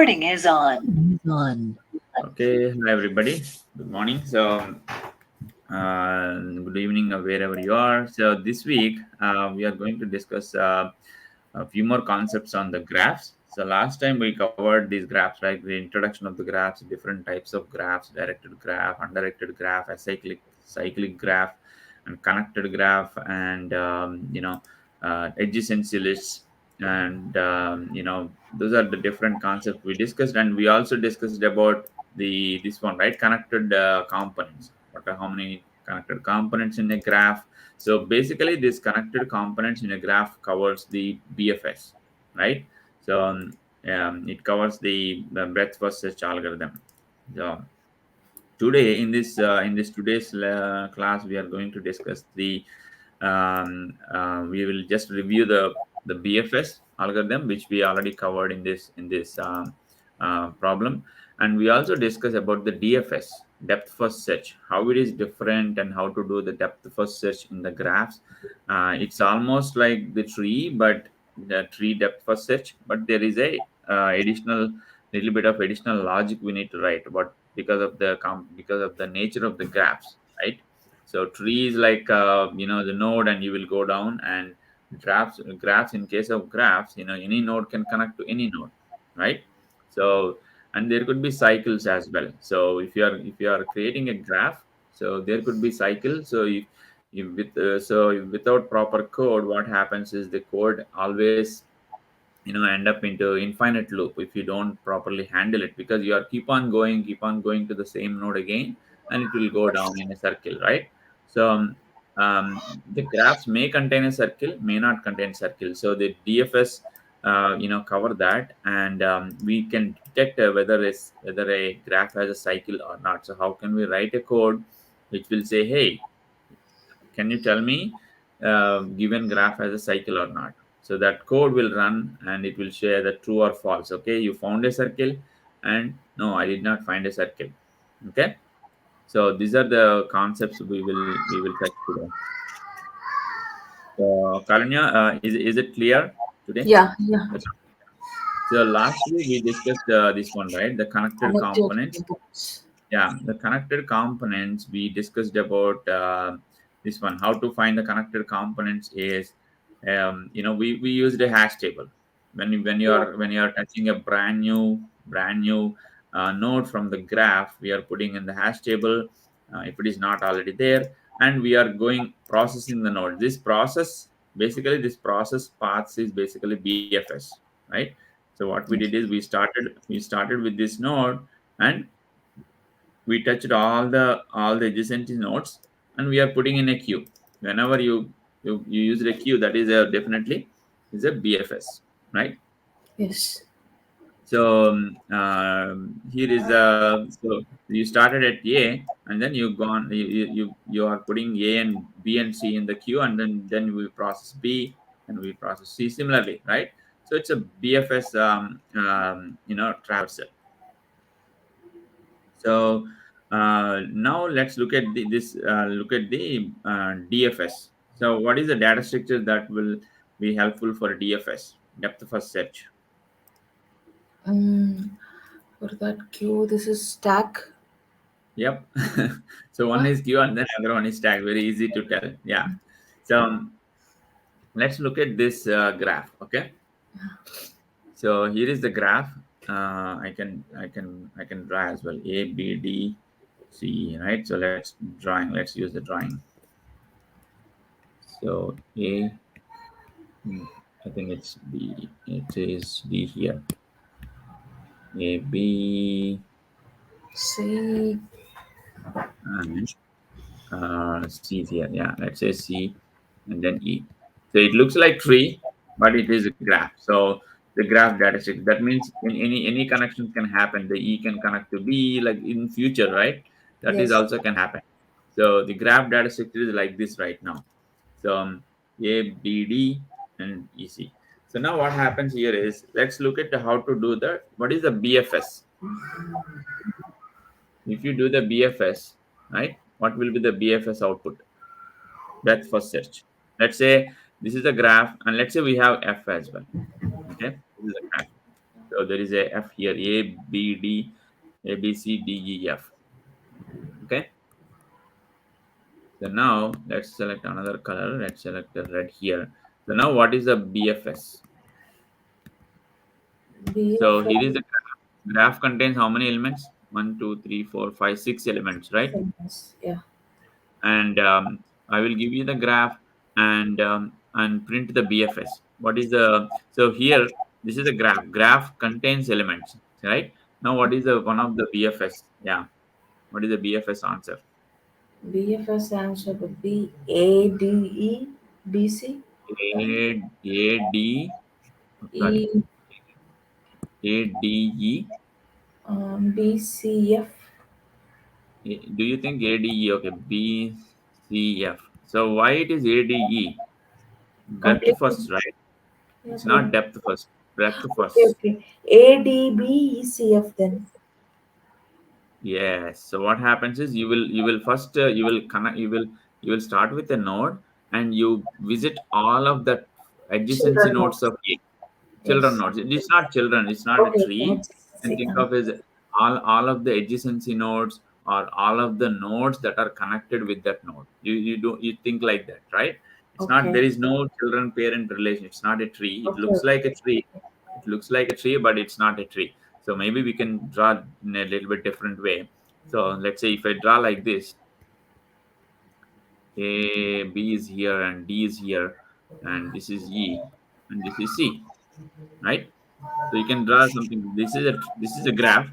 Recording is on. Okay, hi everybody. Good morning. Good evening, wherever you are. So, this week we are going to discuss a few more concepts on the graphs. So, last time we covered these graphs, right? The introduction of the graphs, different types of graphs, directed graph, undirected graph, cyclic graph, and connected graph, and adjacency lists, and those are the different concepts we discussed, and we also discussed about the this one, right? Connected components. What are how many connected components in a graph? So basically, this connected components in a graph covers the BFS, right? It covers the breadth first search algorithm. So today in this today's class, we are going to discuss we will just review the BFS algorithm, which we already covered in this problem, and we also discuss about the DFS, depth first search, how it is different, and how to do the depth first search in the graphs. It's almost like the tree, but the tree depth first search, but there is a additional little bit of additional logic we need to write about because of the nature of the graphs, right? So tree is like the node, and you will go down, and graphs in case of graphs, any node can connect to any node, right? So, and there could be cycles as well. So if you are creating a graph, so there could be cycles. So so without proper code, what happens is the code always end up into infinite loop if you don't properly handle it, because you are keep on going to the same node again, and it will go down in a circle, right? So the graphs may contain a circle, may not contain circle. So the DFS cover that, and we can detect whether a graph has a cycle or not. So how can we write a code which will say, hey, can you tell me given graph has a cycle or not? So that code will run, and it will share the true or false. Okay, you found a circle, and no, I did not find a circle. Okay, so these are the concepts we will touch today. So Karanya, is it clear today? Yeah, yeah. Okay. So last week we discussed this one, right? The connected Connected components. inputs. Yeah, the connected components we discussed about this one. How to find the connected components is, we used a hash table Yeah. when you are touching a brand new node from the graph. We are putting in the hash table if it is not already there, and we are going processing the node. This process paths is basically BFS, right? So what we did is we started with this node, and we touched all the adjacent nodes, and we are putting in a queue. Whenever you use a queue, that is a definitely is a BFS, right? Yes. So here is so you started at A, and then you are putting A and B and C in the queue, and then we process B, and we process C similarly, right? So it's a BFS traversal. So now let's look at the DFS. So what is the data structure that will be helpful for DFS, depth first search? Um, for that queue, this is stack. Yep. So one Huh? is queue, and then other one is tag. Very easy to tell. Yeah. So let's look at this graph. Okay. So here is the graph. I can draw as well. A B D C. Right. So let's use the drawing. So A. I think it's B. It is D here. A B See. and C is here. Yeah, let's say C and then E. So it looks like tree, but it is a graph. So the graph data set. That means in any connections can happen. The E can connect to B, like in future, right? That is Yes. also can happen. So the graph data structure is like this right now. So A, B, D, and EC. So now what happens here is, let's look at how to do the what is the BFS. If you do the BFS, right, what will be the BFS output? Breadth first search. Let's say this is a graph, and let's say we have F as well. Okay, this is a graph. So there is a F here, A, B, D, A, B, C, D, E, F. Okay. So now let's select another color. Let's select the red here. So now what is the BFS? So here is BFS the graph. Graph contains how many elements? One, two, three, four, five, six elements, right? famous. Yeah. And I will give you the graph and print the BFS. What is the so here? This is the graph. Graph contains elements, right? Now what is the one of the BFS? Yeah, what is the BFS answer? BFS answer would be ADE BC A D sorry E A D E. BCF. Do you think ADE? Okay, B C F. So why it is ADE? Breadth Completely. first, right? Yeah, It's not bread. depth first. Breadth Okay, first. okay. ADBECF then. Yes. So what happens is you will first you will connect you will start with a node and you visit all of the adjacency Children nodes notes. of A. Children Yes. nodes. It's not children. It's not a Okay, tree. let's You can see. think of as all of the adjacency nodes or all of the nodes that are connected with that node. You think like that, right? It's not Okay. there is no children parent relation. It's not a tree. It Okay. looks like a tree. It looks like a tree, but it's not a tree. So maybe we can draw in a little bit different way. So let's say if I draw like this, A, B is here and D is here, and this is E, and this is C, right? So you can draw something. This is a graph.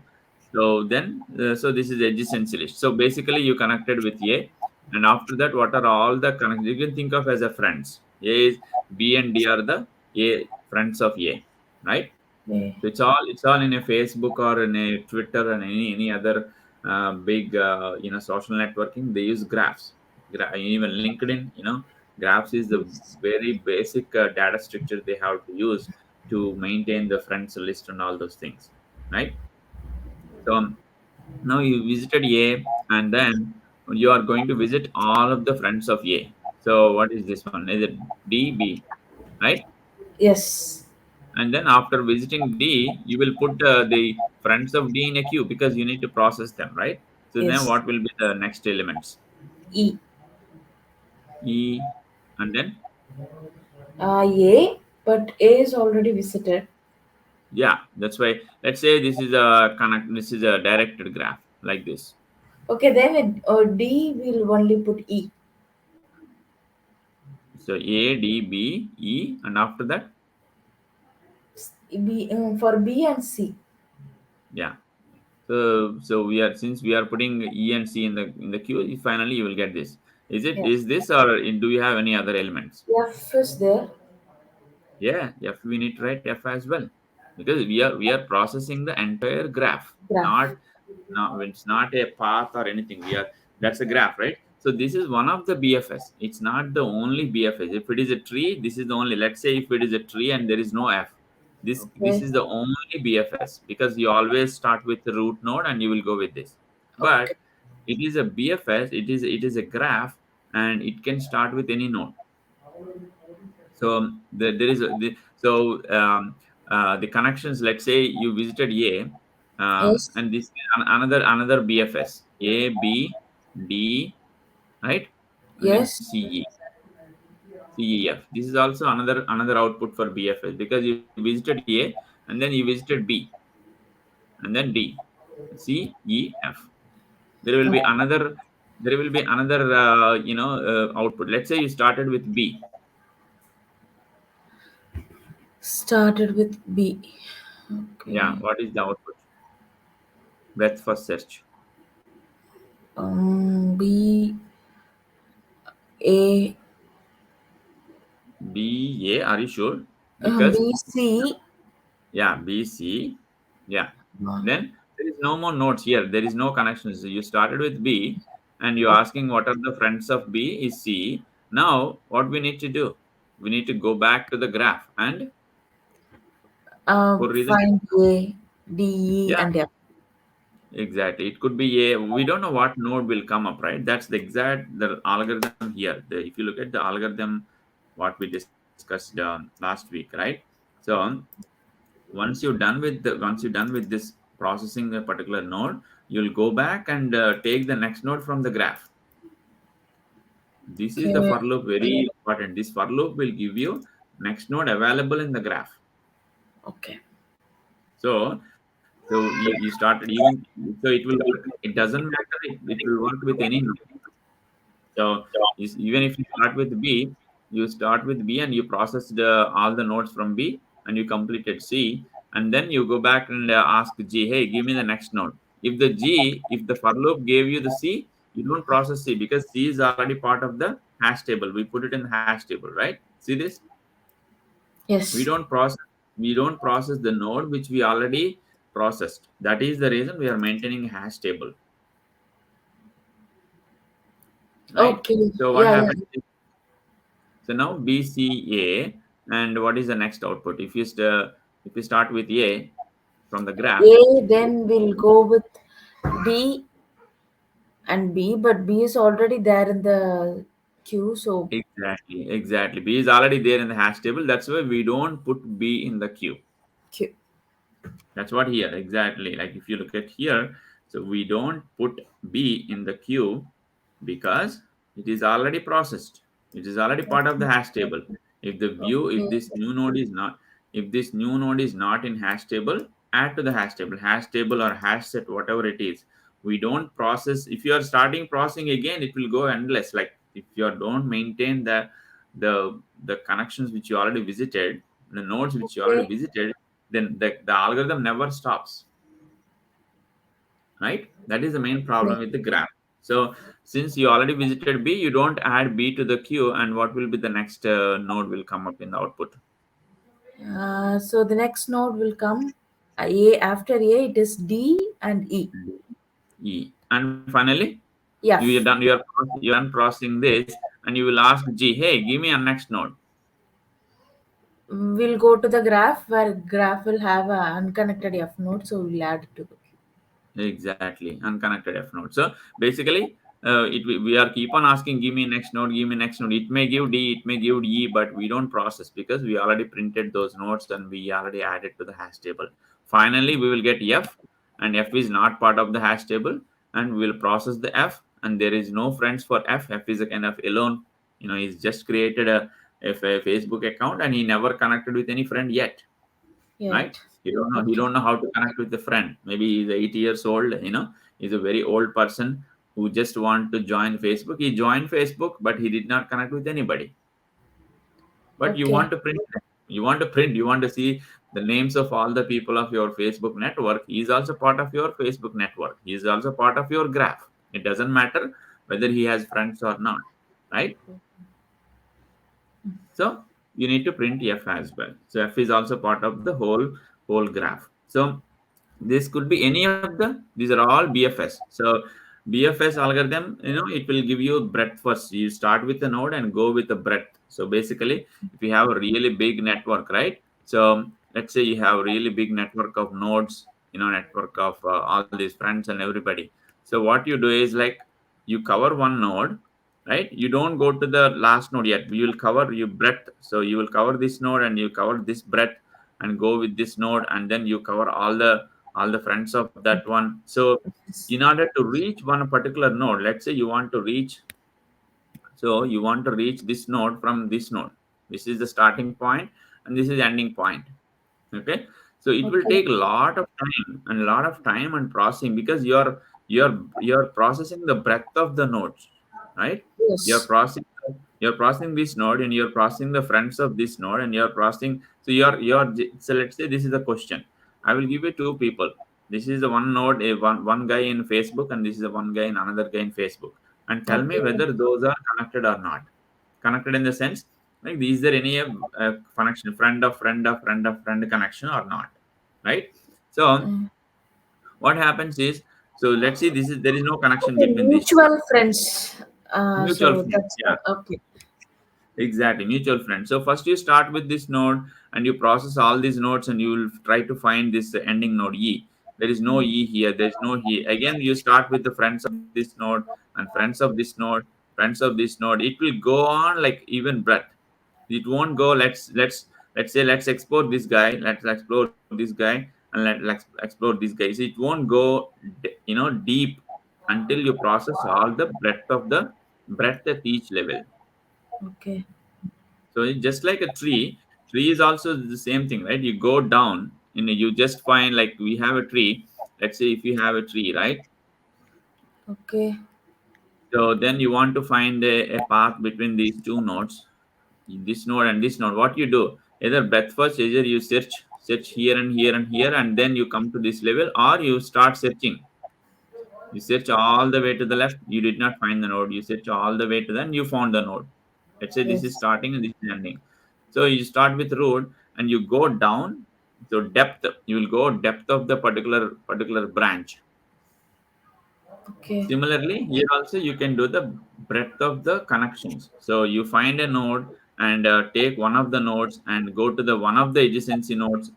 So then, so this is adjacency list. So basically, you connected with A, and after that, what are all the connections? You can think of as a friends. A is B and D are the A friends of A, right? Yeah. So it's all in a Facebook or in a Twitter and any other big social networking. They use graphs. Even LinkedIn, graphs is the Yes. very basic data structure they have to use to maintain the friends list and all those things, right? So now you visited A, and then you are going to visit all of the friends of A. So what is this one? Is it D B, right? Yes. And then after visiting D, you will put the friends of D in a queue because you need to process them, right? So then Yes. what will be the next elements? E. E, and then A, but A is already visited. yeah, that's why. Let's say this is a connect. This is a directed graph like this. Okay, then D will only put E. So A, D, B, E, and after that, B for B and C. yeah. So we are since we are putting E and C in the queue, finally you will get this. Yeah. Is this or do we have any other elements? F is there. Yeah, F we need to write F as well because we are processing the entire graph, Graph. not it's not a path or anything. That's a graph, right? So this is one of the BFS. It's not the only BFS. If it is a tree, this is the only. Let's say if it is a tree and there is no F, this Okay. is the only BFS because you always start with the root node and you will go with this. Okay. But it is a BFS. It is a graph and it can start with any node. So there is the connections. Let's say you visited A, Yes. and this another BFS A B D, right, and then Yes. CEF. This is also another output for BFS because you visited A and then you visited B and then D, CEF. There will be Okay. another output. Let's say you started with B. Started with B. Yeah, Okay. what is the output? Breadth first search. B A B A, are you sure? Because B C. yeah, B C, yeah. uh, Then there is no more nodes here. There is no connections. You started with B, and you're okay. asking what are the friends of B is C. Now what we need to do? We need to go back to the graph and for reason. Find A, D, E, Yeah, and F. exactly. It could be a. We don't know what node will come up, right? That's the exact the algorithm here. If you look at the algorithm, what we discussed last week, right? So once you're done with this processing a particular node, you'll go back and take the next node from the graph. This is the Okay. for loop, very important. This for loop will give you next node available in the graph. Okay. So you started even, so it will work. It doesn't matter. It will work with any node. So even if you start with B, you start with B and you process all the nodes from B and you completed C, and then you go back and ask G, hey, give me the next node. If the for loop gave you the C, you don't process C because C is already part of the hash table. We put it in the hash table, right? See this? We Yes. don't process we don't process the node which we already processed. That is the reason we are maintaining a hash table, right? Okay. So what Yeah, yeah. happens? So now BCA, and what is the next output? If you start with A from the graph, A, then we'll go with B and B, but B is already there in the queue, so exactly. B is already there in the hash table. That's why we don't put B in the queue. queue. That's what here exactly. Like if you look at here, so we don't put B in the queue because it is already processed. It is already part of the hash table. If the view, if Okay. this new node is not, if this new node is not in hash table, add to the hash table or hash set, whatever it is. We don't process. If you are starting processing again, it will go endless. Like if you don't maintain the connections which you already visited, the nodes which you already Okay. visited, then the algorithm never stops, right? That is the main problem Okay. with the graph. So since you already visited B, you don't add B to the queue, and what will be the next node will come up in the output? So the next node will come. A, after A, it is D and E. E. And finally, F. you're done processing this, and you will ask G, hey, give me a next node. We'll go to the graph where graph will have a unconnected F node, so we'll add it to the queue. Exactly, unconnected F node. So basically, we are keep on asking, give me next node, give me next node. It may give D, it may give E, but we don't process because we already printed those nodes and we already added to the hash table. Finally, we will get F, and F is not part of the hash table, and we will process the F, and there is no friends for F. F is a kind of alone. He's just created a Facebook account and he never connected with any friend yet, right? Yet. He Okay. don't know how to connect with a friend. Maybe he's 80 years old. He's a very old person who just want to join Facebook. He joined Facebook, but he did not connect with anybody. But you Okay. want to print them. You want to see the names of all the people of your Facebook network. He is also part of your Facebook network. He is also part of your graph. It doesn't matter whether he has friends or not, right? So you need to print F as well. So F is also part of the whole graph. So this could be any of these are all BFS. So BFS algorithm, it will give you breadth first. You start with a node and go with the breadth. So basically, if you have a really big network, right? So let's say you have a really big network of nodes, network of all these friends and everybody. So what you do is like you cover one node, right? You don't go to the last node yet. You will cover your breadth. So you will cover this node and you cover this breadth and go with this node, and then you cover all the friends of that one. So in order to reach one particular node, let's say you want to reach this node from this node. This is the starting point and this is ending point. Okay, so it will Okay. take a lot of time and a lot of time and processing because you're processing the breadth of the nodes, right? you're Yes. processing you're processing this node and you're processing the friends of this node and you're processing. So let's say this is the question. I will give you two people. This is the one node, one guy in Facebook, and this is the one guy in another guy in Facebook, and tell me Okay. whether those are connected or not. Connected in the sense, like, is there any connection, friend of friend of friend of friend connection or not, right? So Mm. what happens is, so let's see, this is there is no connection Okay, between these two. mutual friends. Mutual So friends, that's yeah. okay. Exactly, mutual friends. So first you start with this node and you process all these nodes and you will try to find this ending node E. There is no E here. There is no E. Again, you start with the friends of this node and friends of this node, friends of this node. It will go on like even breadth. It won't go. Let's Let's say let's explore this guy, let's explore this guy, and let's explore this guy. So it won't go deep until you process all the breadth at each level. Okay. So it's just like a tree is also the same thing, right? You go down and you just find, like, we have a tree. Let's say if you have a tree, right? Okay. So then you want to find a path between these two nodes, this node and this node. What you do, either breadth first, either you search here and here and here, and then you come to this level, or you start searching. You search all the way to the left, you did not find the node. You search all the way to then you found the node. Let's say this is Yes. starting and this is ending. So you start with root and you go down. So depth, you will go depth of the particular branch. Okay. Similarly, here also you can do the breadth of the connections. So you find a node and take one of the nodes and go to the one of the adjacency nodes,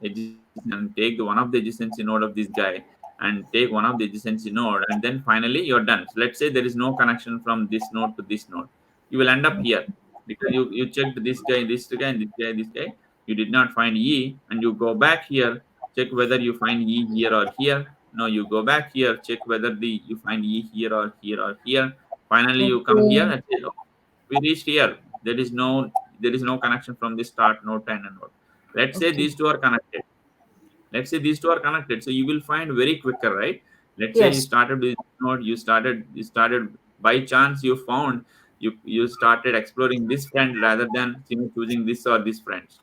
and take the one of the adjacency node of this guy and take one of the adjacency node, and then finally you're done. So let's say there is no connection from this node to this node. You will end up here because you checked this guy, and this guy. You did not find E, and you go back here, check whether you find E here or here. No, you go back here, check whether you find E here or here or here. Finally, you come here Okay. and say, "Oh, we reached here. There is no connection from this start node to end node." Let's say Okay. these two are connected. Let's say these two are connected, so you will find very quicker, right? Let's say you Yes. started with this node, you started by chance, you found, you started exploring this friend rather than choosing this or this friends,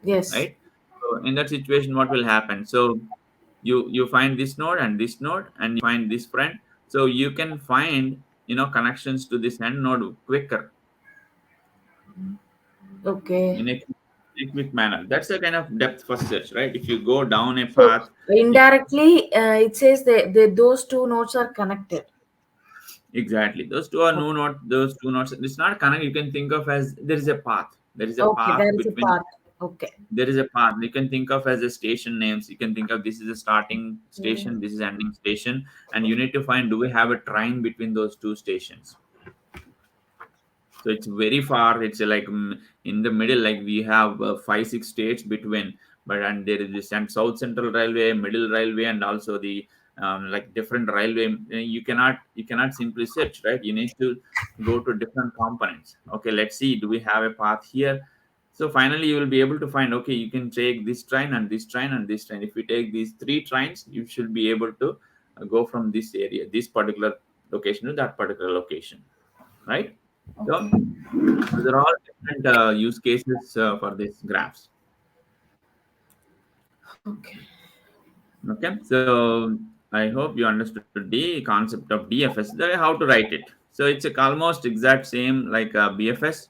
Yes. right? So in that situation, what will happen? So you find this node and this node, and you find this friend, so you can find connections to this end node quicker, Okay. in a quick manner. That's a kind of depth first search, right? If you go down a So path, indirectly, it says that those two nodes are connected. exactly, those two are Okay. no not those two nodes. It's not connect. You can think of as there is a path. There is a Okay. path There is a between. path. Okay. There is a path. You can think of as a station names. You can think of this is a starting Okay. station, this is ending station, and you need to find, do we have a train between those two stations? So it's very far. It's like, in the middle, like we have 5 6 states between, but and there is this and South Central Railway, Middle Railway, and also the like different railway. You cannot simply search, right? You need to go to different components. Okay, let's see, do we have a path here? So finally you will be able to find, okay, you can take this train and this train and this train. If you take these three trains, you should be able to go from this area, this particular location, to that particular location, right? So Okay. these are all different use cases for these graphs. Okay. Okay, so I hope you understood the concept of DFS, how to write it. So it's a almost exact same like BFS.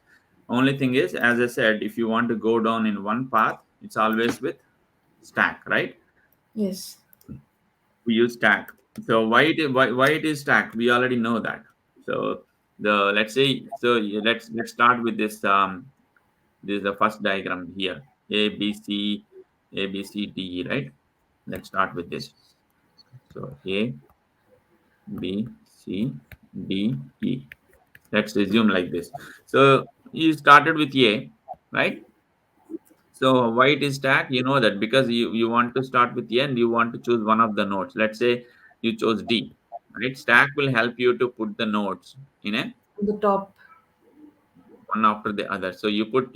Only thing is, as I said, if you want to go down in one path, it's always with stack, right? Yes. We use stack. So why it is stacked? We already know that. So the let's say so let's start with this. This is the first diagram here. A, B, C, A, B, C, D, E, right? Let's start with this. So A, B, C, D, E. Let's resume like this. So you started with A, right? So why it is stacked? You know that because you want to start with A and you want to choose one of the nodes. Let's say you chose D, right? Stack will help you to put the nodes in a On the top. one after the other. So you put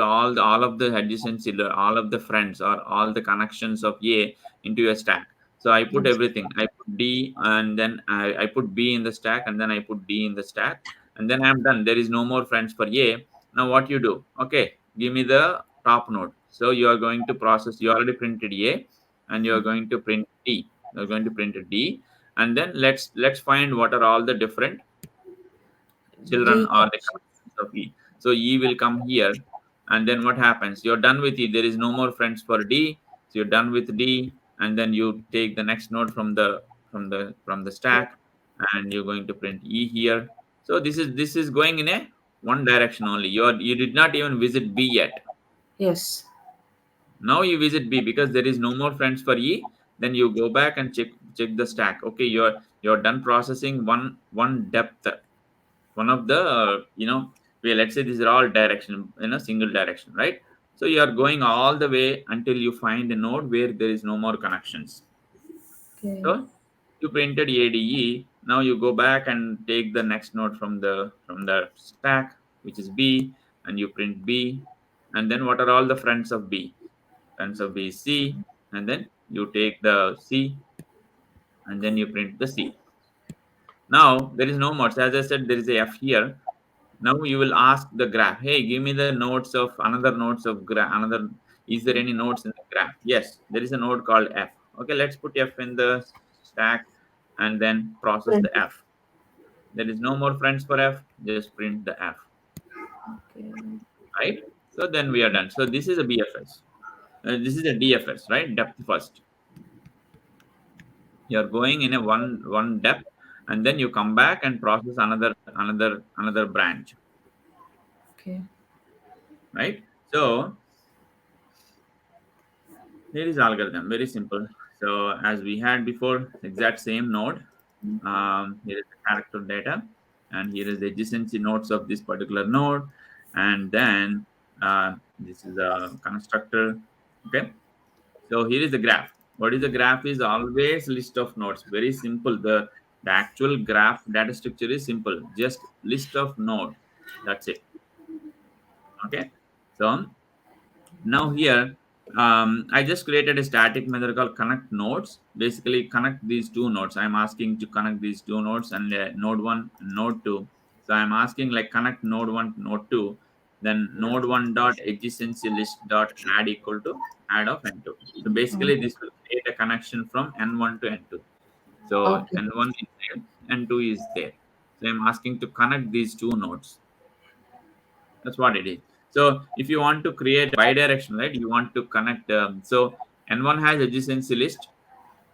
all of the adjacency, all of the friends or all the connections of A into a stack. So I put Yes. everything. I put D, and then I put B in the stack, and then I put D in the stack, and then I'm done. There is no more friends for A. Now what you do? Okay, give me the top node. So you are going to process. You already printed A, and you are going to print D. You're going to print a D, and then let's find what are all the different children D or the connection. connections of E. So E will come here, and then what happens? You're done with E. There is no more friends for D. So you're done with D, and then you take the next node from the stack, and you're going to print E here. So this is going in a one direction only. You did not even visit B yet. Yes. Now you visit B because there is no more friends for E. Then you go back and check the stack. Okay, you're done processing one depth, one of the let's say these are all direction in a single direction, right? So you are going all the way until you find a node where there is no more connections. Okay. So you printed ADE. Now you go back and take the next node from the stack, which is B, and you print B. And then what are all the friends of B? Friends of B is C, and then you take the C, and then you print the C. Now there is no more. So as I said, there is a F here. Now you will ask the graph, hey, give me the nodes of another nodes of graph. Another, is there any nodes in the graph? Yes, there is a node called F. Okay, let's put F in the stack and then process Print the it. F. There is no more friends for F. Just print the F, Okay. right? So then we are done. So this is a BFS. This is a DFS, right? Depth first. You are going in a one depth, and then you come back and process another branch, Okay. right? So here is algorithm, very simple. So as we had before, exact same node. Here is the character data, and here is the adjacency nodes of this particular node, and then this is a constructor. Okay, so here is the graph. What is the graph? Is always list of nodes. Very simple. The actual graph data structure is simple. Just list of node. That's it. Okay. So now here, I just created a static method called connect nodes. Basically, connect these two nodes. I'm asking to connect these two nodes and node one, and node two. So I'm asking like connect node one, node two. Then node one dot adjacency list dot add equal to add of n2. So basically, this will create a connection from n1 to n2. So Okay. n1 is there, n2 is there. So I'm asking to connect these two nodes. That's what it is. So if you want to create bidirectional, right? You want to connect. So N1 has adjacency list,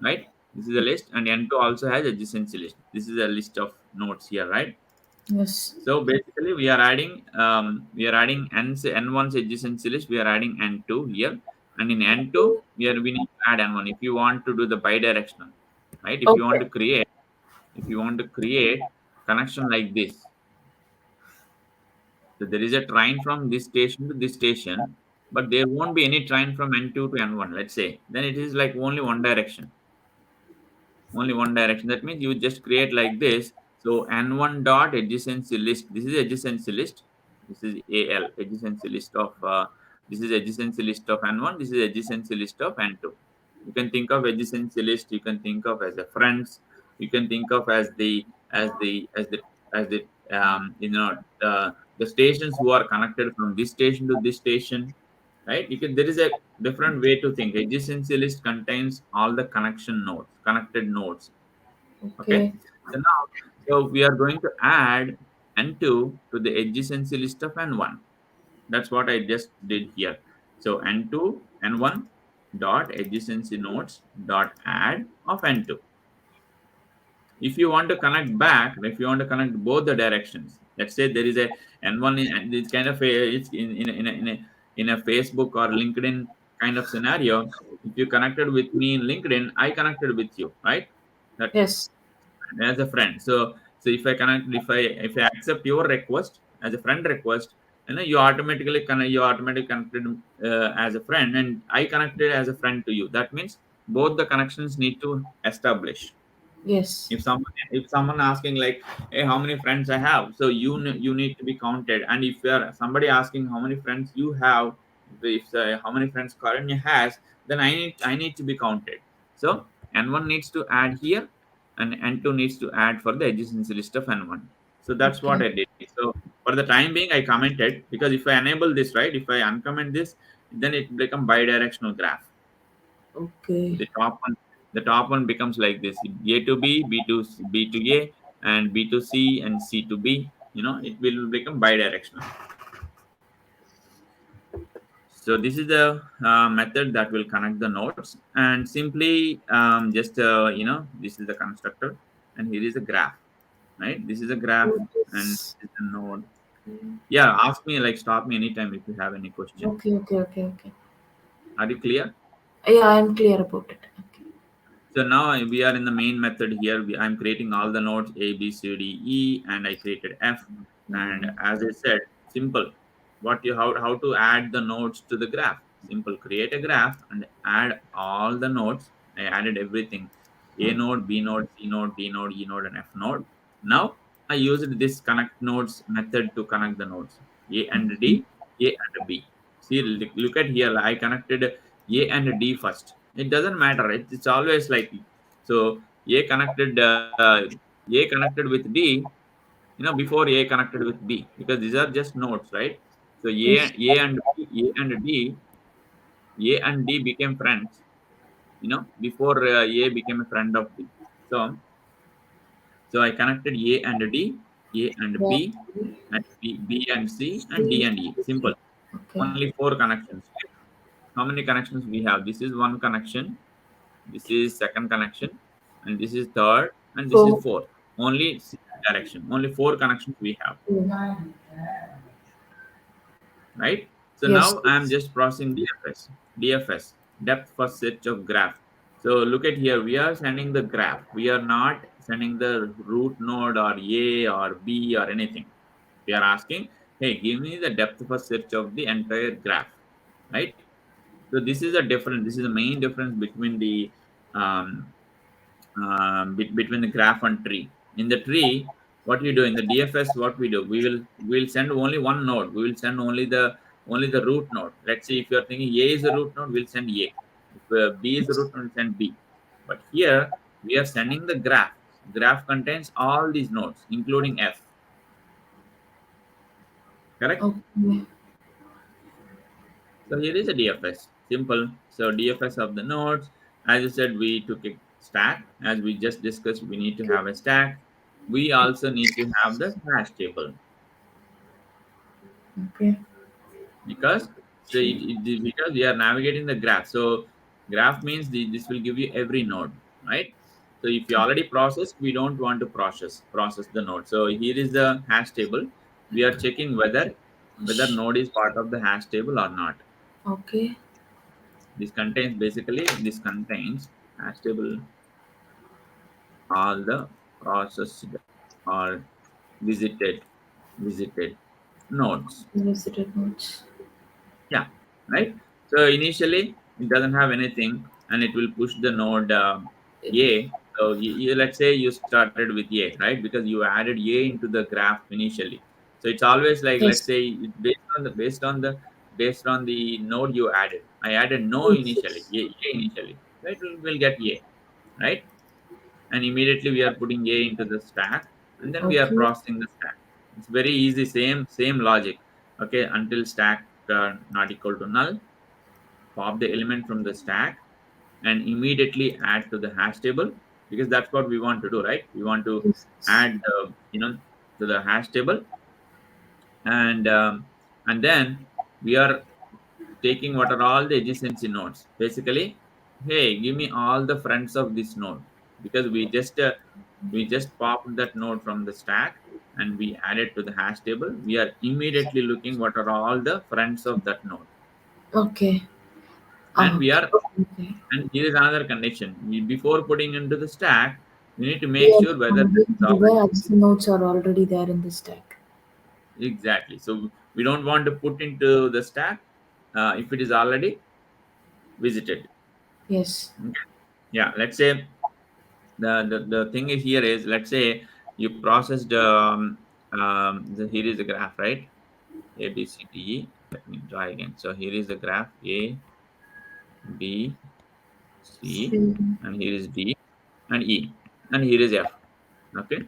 right? This is a list, and N2 also has adjacency list. This is a list of nodes here, right? Yes. So basically, we are adding N1's adjacency list. We are adding N2 here, and in N2 we need to add N1 if you want to do the bidirectional, right? Okay. If you want to create connection like this. So there is a train from this station to this station, but there won't be any train from N2 to N1, let's say. Then it is like only one direction. Only one direction. That means you just create like this. So N1 dot adjacency list. This is adjacency list. This is AL, adjacency list of this is adjacency list of N1. This is adjacency list of N2. You can think of adjacency list. You can think of as a friends. You can think of as the the stations who are connected from this station to this station, right? You can, there is a different way to think. Adjacency list contains all the connection nodes, connected nodes. Okay. Okay. So now, so we are going to add n2 to the adjacency list of n1. That's what I just did here. So n2 n1 dot adjacency nodes dot add of n2. If you want to connect back, if you want to connect both the directions, let's say there is a n1 and it's kind of it's in a Facebook or LinkedIn kind of scenario. If you connected with me in LinkedIn, I connected with you, right? That Yes. as a friend. So if I accept your request as a friend request, you automatically connected as a friend, and I connected as a friend to you. That means both the connections need to establish. Yes. If someone asking like, hey, how many friends I have, so you need to be counted. And if you are somebody asking how many friends you have, if how many friends Karanya has, then I need to be counted. So n1 needs to add here, and n2 needs to add for the adjacency list of n1. So that's what Okay. I did. So for the time being I commented, because if I enable this, right, if I uncomment this, then it become bidirectional graph. So Okay. the top one becomes like this: A to B, B to A, and B to C, and C to B. It will become bidirectional. So this is the method that will connect the nodes, and simply just this is the constructor, and here is a graph, right? This is a graph, So and this. this is the node. Yeah, ask me, like, stop me anytime if you have any question. Okay. Okay. Okay. Okay. Are you clear? Yeah, I'm clear about it. Okay. So now we are in the main method here. I'm creating all the nodes A, B, C, D, E, and I created F. And as I said, simple. what you how to add the nodes to the graph. Simple, create a graph and add all the nodes. I added everything: a node, b node, c node, d node, e node, and f node. Now I used this connect nodes method to connect the nodes a and d, a and b. See, look at here, I connected a and d first. It doesn't matter, it's always like so. A connected with d, before a connected with b, because these are just nodes, right? So Yes. a and d became friends, before a became a friend of b. So so I connected a and d, a and Yeah. b, and b and c, and d See. and e. Simple. Okay. Only four connections. How many connections we have? This is one connection, this is second connection, and this is third, and this is So. fourth. Only direction, only four connections we have, right? So Yes. now I am Yes. just processing DFS, depth first search of graph. So look at here, we are sending the graph. We are not sending the root node or A or B or anything. We are asking, hey, give me the depth first search of the entire graph, right? So this is a difference. This is the main difference between the um, between the graph and tree. In the tree, what you do in the DFS, what we do, we will send only one node. We will send only the root node. Let's say if you are thinking A is the root node, we'll send A. If B is the root node, we'll send B. But here we are sending the graph. Graph contains all these nodes, including F. Correct? Okay. So here is a DFS. Simple. So DFS of the nodes. As you said, we took a stack. As we just discussed, we need to have a stack. We also need to have the hash table Okay. because because we are navigating the graph. So graph means this will give you every node, right? So if you already processed, we don't want to process the node. So here is the hash table. We are checking whether node is part of the hash table or not. Okay. This contains hash table all the processed or visited visited nodes. Visited notes. Yeah, right. So initially it doesn't have anything, and it will push the node A. So let's say you started with A, right? Because you added A into the graph initially. So it's always like, let's Yes. say based on the node you added. I added no Yes. initially, Yes. A initially, right? We'll get A, right? And immediately we are putting A into the stack, and then we are Okay. processing the stack. It's very easy, same logic. Okay, until stack not equal to null, pop the element from the stack and immediately add to the hash table, because that's what we want to do, right? We want to Yes. add to the hash table, and then we are taking what are all the adjacency nodes. Basically, hey, give me all the friends of this node, because we just popped that node from the stack and we added to the hash table. We are immediately looking what are all the friends of that node, Okay. and Ah, we okay. are Okay. and here is another condition. Before putting into the stack, we need to make Yeah, sure whether that is the already adjacent notes are already there in the stack. exactly. So we don't want to put into the stack if it is already visited. Yes. Okay. Yeah, let's say the thing is here is, let's say you processed here is the graph, right? A B C D E. Let me try again. So here is the graph: A B C, See. and here is D and E, and here is F. Okay.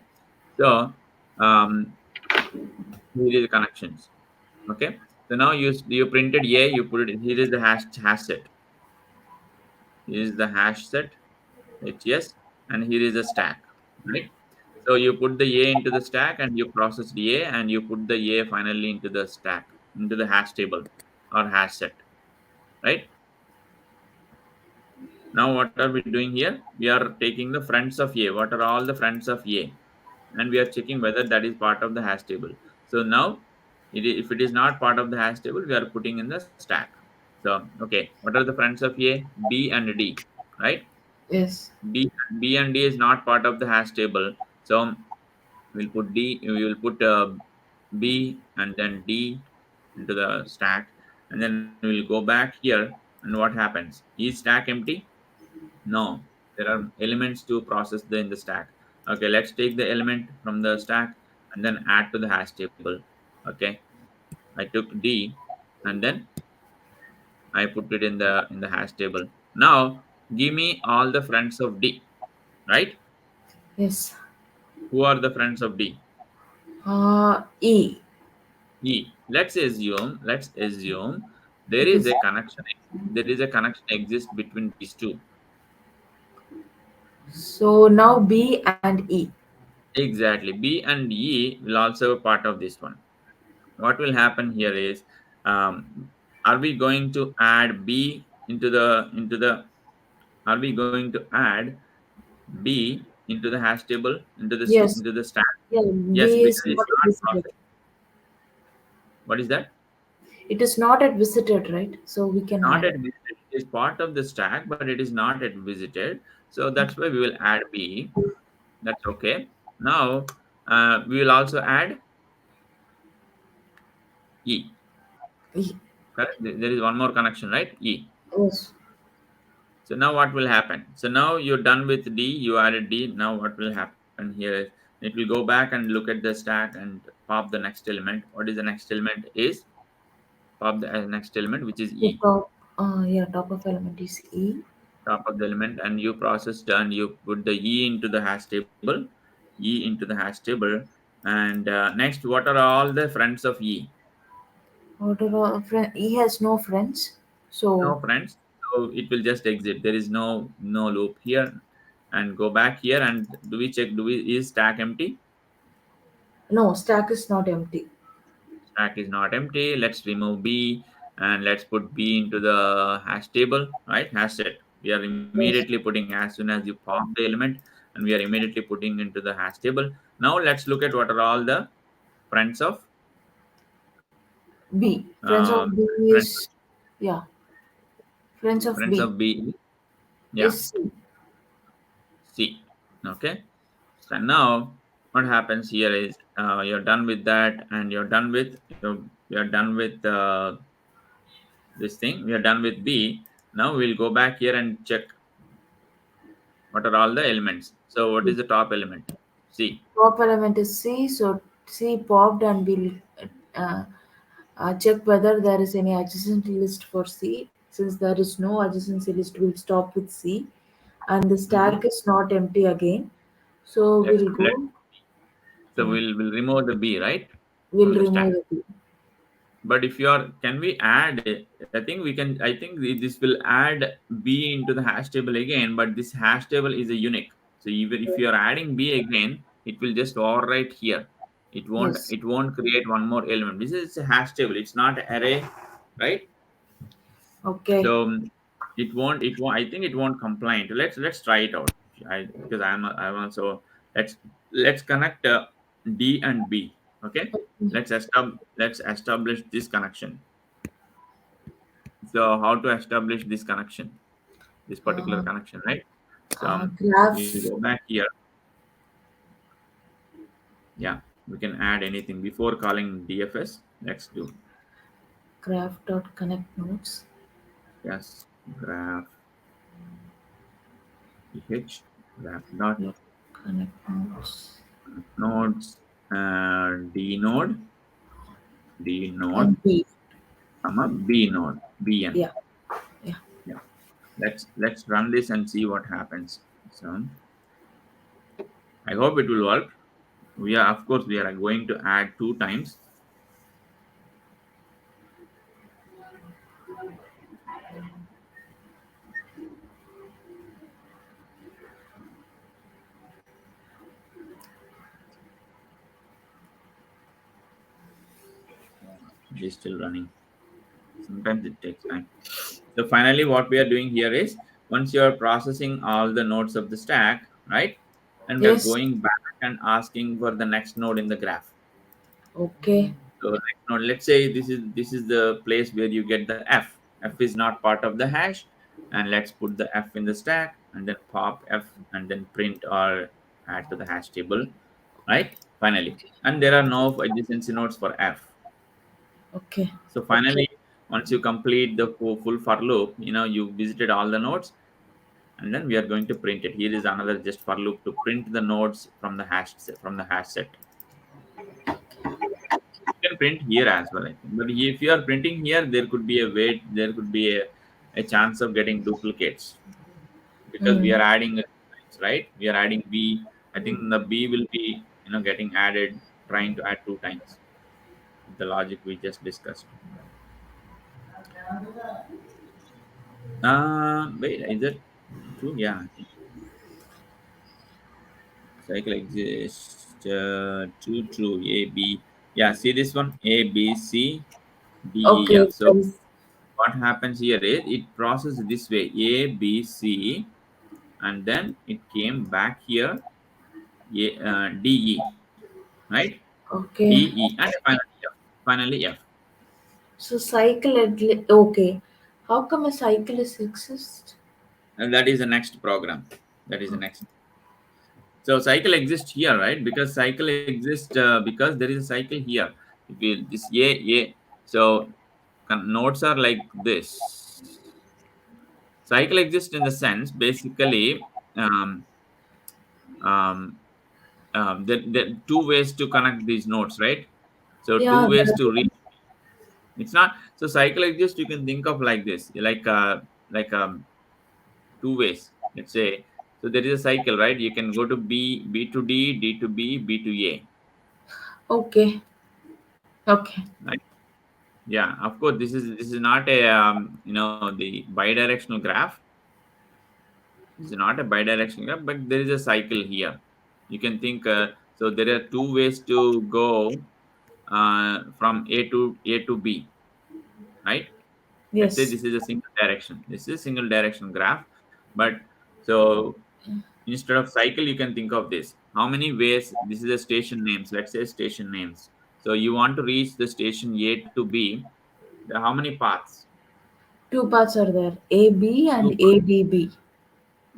So um, here is the connections. Okay. So now you printed A, you put it. Here is the hash set. Here is the hash set HS, and here is the stack. Right. So you put the A into the stack, and you process the A, and you put the A finally into the stack, into the hash table or hash set. Right. Now what are we doing here? We are taking the friends of A. What are all the friends of A? And we are checking whether that is part of the hash table. So now, if it is not part of the hash table, we are putting in the stack. So okay, what are the friends of A? B and D, right? Yes. B and D is not part of the hash table. So we'll put D. We will put B and then D into the stack, and then we'll go back here. And what happens? Is stack empty? No, there are elements to process in the stack. Okay, let's take the element from the stack and then add to the hash table. Okay, I took D and then I put it in the hash table. Now give me all the friends of D, right? Yes. Who are the friends of D? E. E. Let's assume there It is is a connection. There is a connection exists between these two. so now B and E. Exactly. B and E will also be part of this one. What will happen here is, are we going to add B into the are we going to add B into the hash table Yes. into the stack? Yeah. Yes, B because is it's not not visited. processed. What is that? It is not at visited, right? So we It's can not add. at visited. It is part of the stack, but it is not at visited. So that's why we will add B. That's okay. Now we will also add E. E. Correct? There is one more connection, right? E. Yes. So now what will happen? So now you're done with D, you added D. Now what will happen here is it will go back and look at the stack and pop the next element. What is the next element is pop the next element, which is The E, top. Yeah. Top of element is E. top of the element, and you process done. You put the E into the hash table, E into the hash table, and next, what are all the friends of E? What about friend? E has no friends. So No friends, so it will just exit. There is no loop here, and go back here and do we check? Do we is stack empty? no, stack is not empty. Stack is not empty. Let's remove B and let's put B into the hash table, right? Hash set. We are immediately Yes. putting as soon as you pop the element, and we are immediately putting into the hash table. Now let's look at what are all the friends of B. Friends um, of B friends is, yeah. Friends of friends B of B. Yeah, is C. C. Okay. So now what happens here is you're done with that, and you're done with this thing. We are done with B. Now we'll go back here and check what are all the elements. So what is the top element? C. Top element is C. So C popped, and we'll uh, check whether there is any adjacency list for C. Since there is no adjacency list, we'll stop with C. And the Mm-hmm. stack is not empty again. So Let's we'll let go. so we'll remove the B, right, We'll from the remove stack. the B. But if you are, can we add? I think we can. I think this will add B into the hash table again. But this hash table is a unique. So even if you are adding B again, it will just overwrite here. It won't. Yes. It won't create one more element. This is a hash table. It's not array, right? Okay. So it won't, I think it won't complain. Let's try it out. Because I'm also, let's connect D and B. Okay, let's establish this connection. So how to establish this connection, this particular Uh, connection, right? So we'll go graph back here. Yeah, we can add anything before calling DFS. Let's do, graph dot connect nodes. yes, graph ph, graph dot Dot connect nodes. nodes, D node, D node, And B. comma B node, Bn. Yeah. Yeah. Yeah. Let's run this and see what happens. So I hope it will work. We are, of course, we are going to add two times. It is still running. Sometimes it takes time. So finally, what we are doing here is, once you are processing all the nodes of the stack, right? And we are Yes. going back and asking for the next node in the graph. Okay. So next node, let's say this is the place where you get the F. F is not part of the hash, and let's put the F in the stack and then pop F and then print or add to the hash table, right? Finally, and there are no adjacency nodes for F. Okay. So finally, once you complete the full for loop, you visited all the nodes, and then we are going to print it. Here is another just for loop to print the nodes from the hash set. You can print here as well, I think. But if you are printing here, there could be a wait, there could be a chance of getting duplicates because we are Mm. adding lines, right? We are adding B. I think the B will be getting added, trying to add two times. The logic we just discussed. Wait, is that true? Yeah, cycle exists. True. A B. Yeah, see this one. A B C D E Okay. F. So what happens here is it processes this way: A B C, and then it came back here. D E, right? D Okay. E, and finally F. Finally F. So cycle okay. How come a cycle is exist? And that is the next program. That is the next. So cycle exists here, right? Because cycle exists because there is a cycle here. If you this A, so nodes are like this. Cycle exists in the sense basically um, there are two ways to connect these nodes, right? So two Yeah. ways to reach. It's not so cycle exists. You can think of like this, like two ways. Let's say so there is a cycle, right? You can go to B to D, D to B, B to A, Okay. Okay. right? Yeah, of course. This is not a the bidirectional graph. This is not a bidirectional graph, but there is a cycle here. You can think so. There are two ways to go from A to B, right? Let's say Yes. this is a single direction. This is a single direction graph, but so instead of cycle, you can think of this. How many ways? This is a station names. Let's say station names. So you want to reach the station A to B. How many paths? Two parts are there. A B Two and paths. A B B.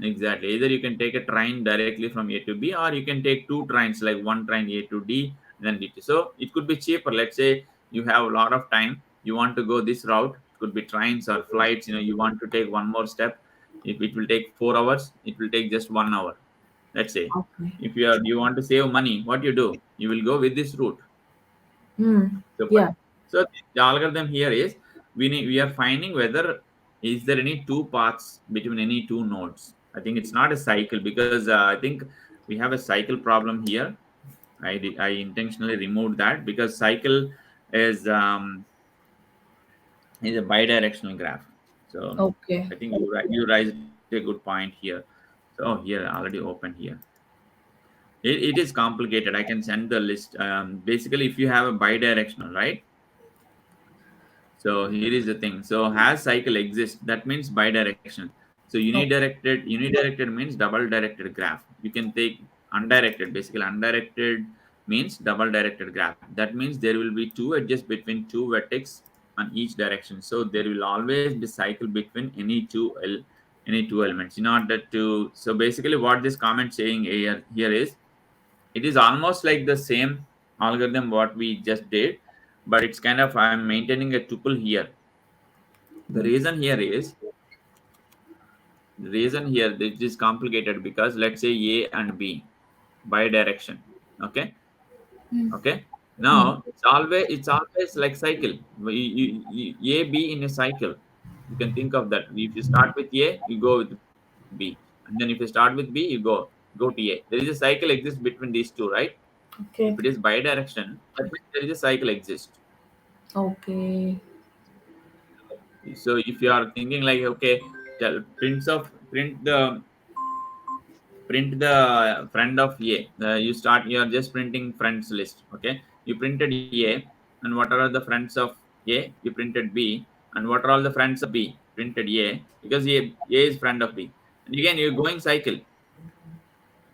Exactly. Either you can take a train directly from A to B, or you can take two trains, like one train A to D, then D to. So it could be cheaper. Let's say you have a lot of time. You want to go this route. It could be trains or flights. You want to take one more step. If it will take 4 hours, it will take just 1 hour. Let's say Okay. if you want to save money, what you do? You will go with this route. Hmm. So, Yeah. so the algorithm here is we are finding whether is there any two paths between any two nodes. I think it's not a cycle because I think we have a cycle problem here. I intentionally removed that because cycle is um, is a bidirectional graph. So Okay. I think you raised a good point here. So here already open here. It is complicated. I can send the list. Basically, if you have a bidirectional, right? So here is the thing. So has cycle exists, that means bidirectional. So Okay. unidirected means double directed graph. You can take undirected. Basically, undirected means double directed graph. That means there will be two edges between two vertex on each direction. So there will always be cycle between any two elements. In order to so basically what this comment saying here is it is almost like the same algorithm what we just did, but it's kind of I'm maintaining a tuple here. The Yes. reason here is the reason here it is complicated because let's say A and B bidirection. Okay, Hmm. okay. Hmm. Now it's always like cycle. A B in a cycle. You can think of that. If you start with A, you go with B, and then if you start with B, you go to A. There is a cycle exists between these two, right? If it Okay. is bidirection, that means there is a cycle exist. Okay. So if you are thinking like okay, print the friend of A. You are just printing friends list. Okay, you printed A, and what are the friends of A? You printed B, and what are all the friends of B? Printed A because A is friend of B. And again, you're going cycle,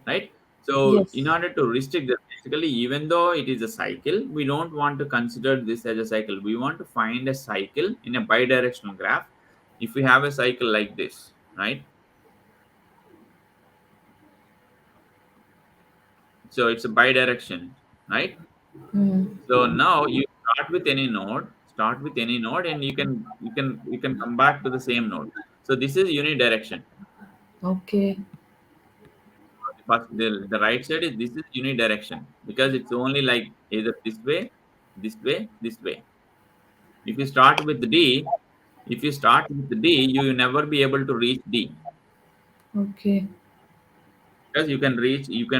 right? So in Yes. order to restrict that, basically, even though it is a cycle, we don't want to consider this as a cycle. We want to find a cycle in a bidirectional graph. If we have a cycle like this, right? So it's a bidirection, right? Hmm. So now you start with any node. start with any node and you can come back to the same node. So this is unidirection. Okay. The first the right side is this is unidirection because it's only like either this way, this way, this way. If you start with D, if you start with D, you will never be able to reach D Okay. because you can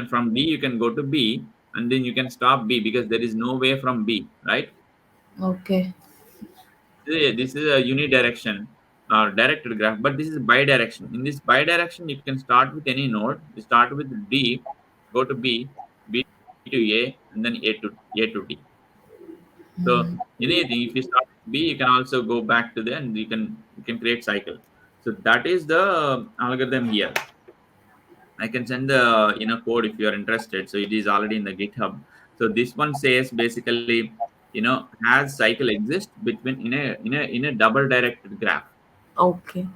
from D you can go to B and then you can stop B because there is no way from B, right? Okay. This is a unidirection directed graph, but this is bidirection. In this bidirection, you can start with any node. You start with D, go to B, B to A, and then A to D. So anything, if you start with B, you can also go back to there, and you can create cycle. So that is the algorithm here. I can send the code if you are interested. So it is already in the GitHub. So this one says basically, has cycle exist between in a double directed graph. Okay.